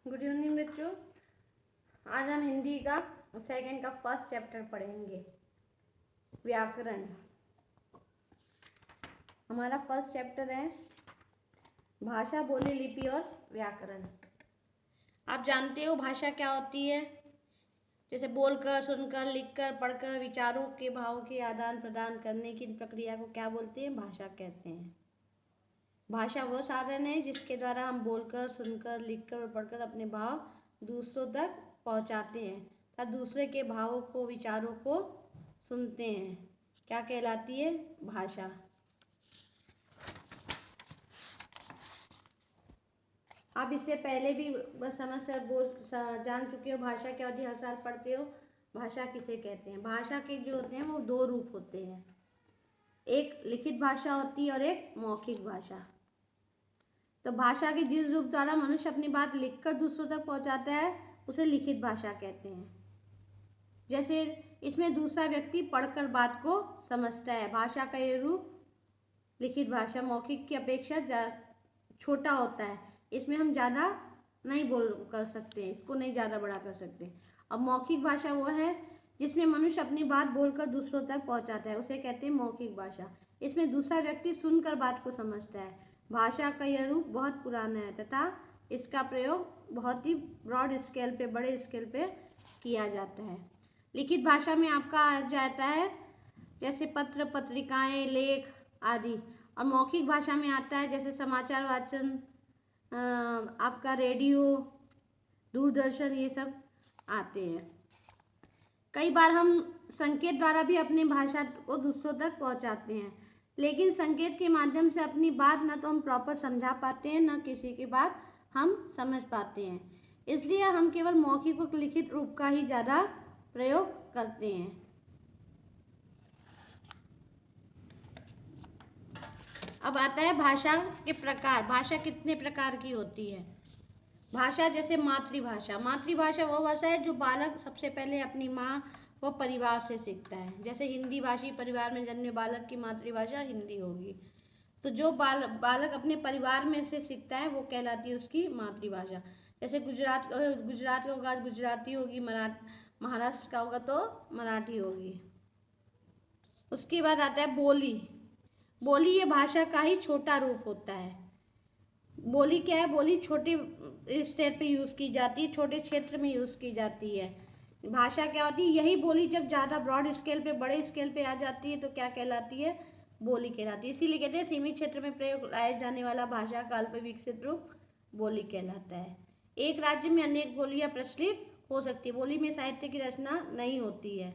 Good evening बच्चों। आज हम हिंदी का सेकंड का फर्स्ट चैप्टर पढ़ेंगे, व्याकरण। हमारा फर्स्ट चैप्टर है भाषा, बोली, लिपि और व्याकरण। आप जानते हो भाषा क्या होती है? जैसे बोलकर, सुनकर, लिखकर, पढ़कर विचारों के भावों के आदान प्रदान करने की प्रक्रिया को क्या बोलते हैं? भाषा कहते हैं। भाषा वो साधन है जिसके द्वारा हम बोलकर, सुनकर, लिखकर और पढ़कर अपने भाव दूसरों तक पहुंचाते हैं तथा दूसरे के भावों को, विचारों को सुनते हैं। क्या कहलाती है? भाषा। आप इससे पहले भी समझ सर जान चुके हो भाषा क्या होती है, हर साल पढ़ते हो। भाषा किसे कहते हैं? भाषा के जो होते हैं वो दो रूप होते हैं, एक लिखित भाषा होती है और एक मौखिक भाषा। तो भाषा के जिस रूप द्वारा मनुष्य अपनी बात लिखकर दूसरों तक पहुंचाता है उसे लिखित भाषा कहते हैं। जैसे इसमें दूसरा व्यक्ति पढ़कर बात को समझता है। भाषा का ये रूप लिखित भाषा मौखिक की अपेक्षा छोटा होता है। इसमें हम ज़्यादा नहीं बोल कर सकते, इसको नहीं ज़्यादा बड़ा कर सकते। अब मौखिक भाषा वो है जिसमें मनुष्य अपनी बात बोलकर दूसरों तक पहुंचाता है, उसे कहते हैं मौखिक भाषा। इसमें दूसरा व्यक्ति सुनकर बात को समझता है। भाषा का यह रूप बहुत पुराना है तथा इसका प्रयोग बहुत ही ब्रॉड स्केल पे, बड़े स्केल पे किया जाता है। लिखित भाषा में आपका आ जाता है जैसे पत्र, पत्रिकाएं, लेख आदि। और मौखिक भाषा में आता है जैसे समाचार वाचन, आपका रेडियो, दूरदर्शन, ये सब आते हैं। कई बार हम संकेत द्वारा भी अपनी भाषा को दूसरों तक पहुंचाते हैं, लेकिन संकेत के माध्यम से अपनी बात न तो हम प्रॉपर समझा पाते हैं, न किसी की बात हम समझ पाते हैं। इसलिए हम केवल मौखिक और लिखित रूप का ही ज़्यादा प्रयोग करते हैं। अब आता है भाषा के प्रकार। भाषा कितने प्रकार की होती है? भाषा जैसे मातृभाषा। मातृभाषा वो भाषा है जो बालक सबसे पहले अपनी माँ व परिवार से सीखता है। जैसे हिंदी भाषी परिवार में जन्मे बालक की मातृभाषा हिंदी होगी। तो जो बालक अपने परिवार में से सीखता है वो कहलाती है उसकी मातृभाषा। जैसे गुजरात का होगा गुजराती होगी, महाराष्ट्र का होगा तो मराठी होगी। उसके बाद आता है बोली। बोली ये भाषा का ही छोटा रूप होता है। बोली क्या है? बोली छोटे स्तर पे यूज़ की जाती है, छोटे क्षेत्र में यूज़ की जाती है। भाषा क्या होती है? यही बोली जब ज़्यादा ब्रॉड स्केल पे, बड़े स्केल पे आ जाती है तो क्या कहलाती है? बोली कहलाती है। इसीलिए कहते हैं सीमित क्षेत्र में प्रयोग लाया जाने वाला भाषा का अल्प विकसित रूप बोली कहलाता है। एक राज्य में अनेक बोलियां प्रचलित हो सकती है। बोली में साहित्य की रचना नहीं होती है।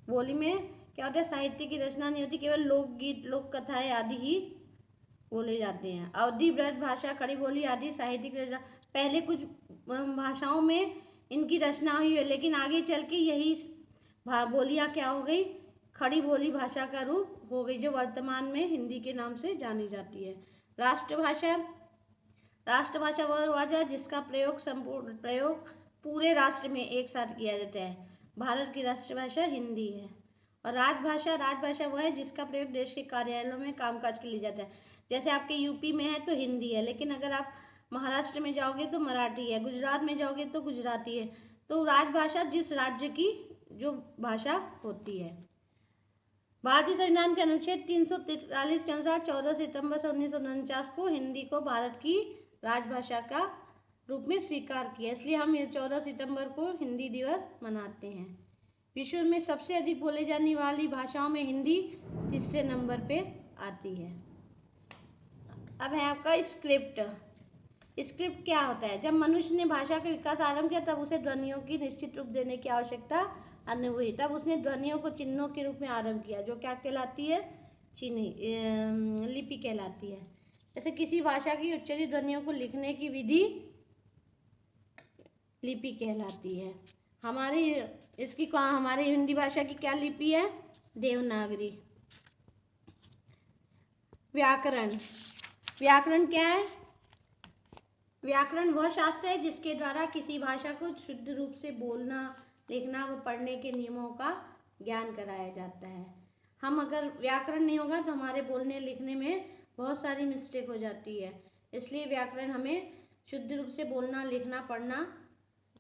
बोली में क्या होता है? साहित्य की रचना नहीं होती, केवल लोकगीत, लोक कथाएं आदि ही बोले जाते हैं। अवधि, ब्रज भाषा, खड़ी बोली आदि साहित्यिक रचना, पहले कुछ भाषाओं में इनकी रचना हुई है, लेकिन आगे चल के यही बोलियाँ क्या हो गई? खड़ी बोली भाषा का रूप हो गई, जो वर्तमान में हिंदी के नाम से जानी जाती है। राष्ट्रभाषा। राष्ट्रभाषा वह भाषा है जिसका प्रयोग पूरे राष्ट्र में एक साथ किया जाता है। भारत की राष्ट्रभाषा हिंदी है। और राजभाषा। राजभाषा वह है जिसका प्रयोग देश के कार्यालयों में कामकाज के लिए जाता है। जैसे आपके यूपी में है तो हिंदी है, लेकिन अगर आप महाराष्ट्र में जाओगे तो मराठी है, गुजरात में जाओगे तो गुजराती है। तो राजभाषा जिस राज्य की जो भाषा होती है। भारतीय संविधान के अनुच्छेद 343 के अनुसार 14 सितंबर 1949 को हिंदी को भारत की राजभाषा का रूप में स्वीकार किया। इसलिए हम 14 सितंबर को हिंदी दिवस मनाते हैं। विश्व में सबसे अधिक बोले जाने वाली भाषाओं में हिंदी तीसरे नंबर पे आती है। अब है आपका स्क्रिप्ट। स्क्रिप्ट क्या होता है? जब मनुष्य ने भाषा का विकास आरंभ किया तब उसे ध्वनियों की निश्चित रूप देने की आवश्यकता अनुभव हुई। तब उसने ध्वनियों को चिन्हों के रूप में आरंभ किया, जो क्या कहलाती है? लिपि कहलाती है। जैसे किसी भाषा की उच्चारित ध्वनियों को लिखने की विधि लिपि कहलाती है। हमारी हिंदी भाषा की क्या लिपि है? देवनागरी। व्याकरण। व्याकरण क्या है? व्याकरण वह शास्त्र है जिसके द्वारा किसी भाषा को शुद्ध रूप से बोलना, लिखना व पढ़ने के नियमों का ज्ञान कराया जाता है। हम अगर व्याकरण नहीं होगा तो हमारे बोलने लिखने में बहुत सारी मिस्टेक हो जाती है। इसलिए व्याकरण हमें शुद्ध रूप से बोलना, लिखना, पढ़ना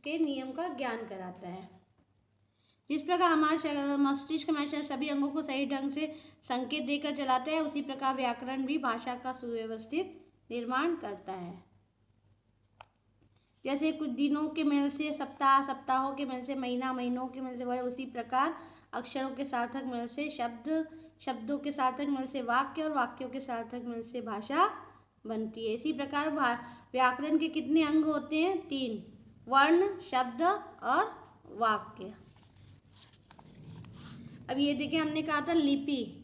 के नियम का ज्ञान कराता है। जिस प्रकार हमारे मस्तिष्क हमेशा सभी अंगों को सही ढंग से संकेत देकर चलाता है, उसी प्रकार व्याकरण भी भाषा का सुव्यवस्थित निर्माण करता है। जैसे कुछ दिनों के मेल से सप्ताह, सप्ताहों के मेल से महीना, महीनों के मेल से वह, उसी प्रकार अक्षरों के सार्थक मेल से शब्द, शब्दों के सार्थक मेल से वाक्य और वाक्यों के सार्थक मेल से भाषा बनती है। इसी प्रकार व्याकरण के कितने अंग होते हैं? 3, वर्ण, शब्द और वाक्य। अब ये देखिए, हमने कहा था लिपि।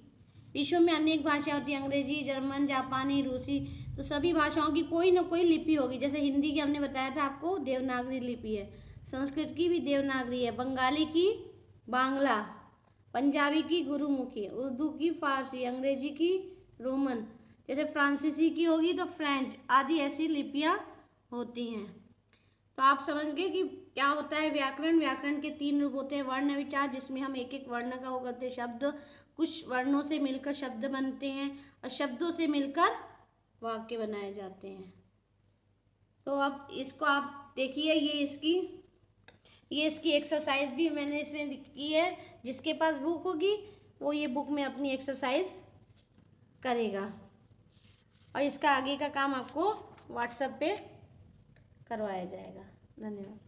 विश्व में अनेक भाषा होती है, अंग्रेजी, जर्मन, जापानी, रूसी, तो सभी भाषाओं की कोई ना कोई लिपि होगी। जैसे हिंदी की हमने बताया था आपको, देवनागरी लिपि है। संस्कृत की भी देवनागरी है, बंगाली की बांग्ला, पंजाबी की गुरुमुखी, उर्दू की फारसी, अंग्रेजी की रोमन, जैसे फ्रांसीसी की होगी तो फ्रेंच, आदि ऐसी लिपियाँ होती हैं। तो आप समझ गए कि क्या होता है व्याकरण। व्याकरण के 3 रूप होते हैं। वर्ण विचार, जिसमें हम एक एक वर्ण का वो करते हैं शब्द, कुछ वर्णों से मिलकर शब्द बनते हैं और शब्दों से मिलकर वाक्य बनाए जाते हैं। तो अब इसको आप देखिए, ये इसकी एक्सरसाइज भी मैंने इसमें की है। जिसके पास बुक होगी वो ये बुक में अपनी एक्सरसाइज करेगा और इसका आगे का काम आपको व्हाट्सएप पे करवाया जाएगा। धन्यवाद।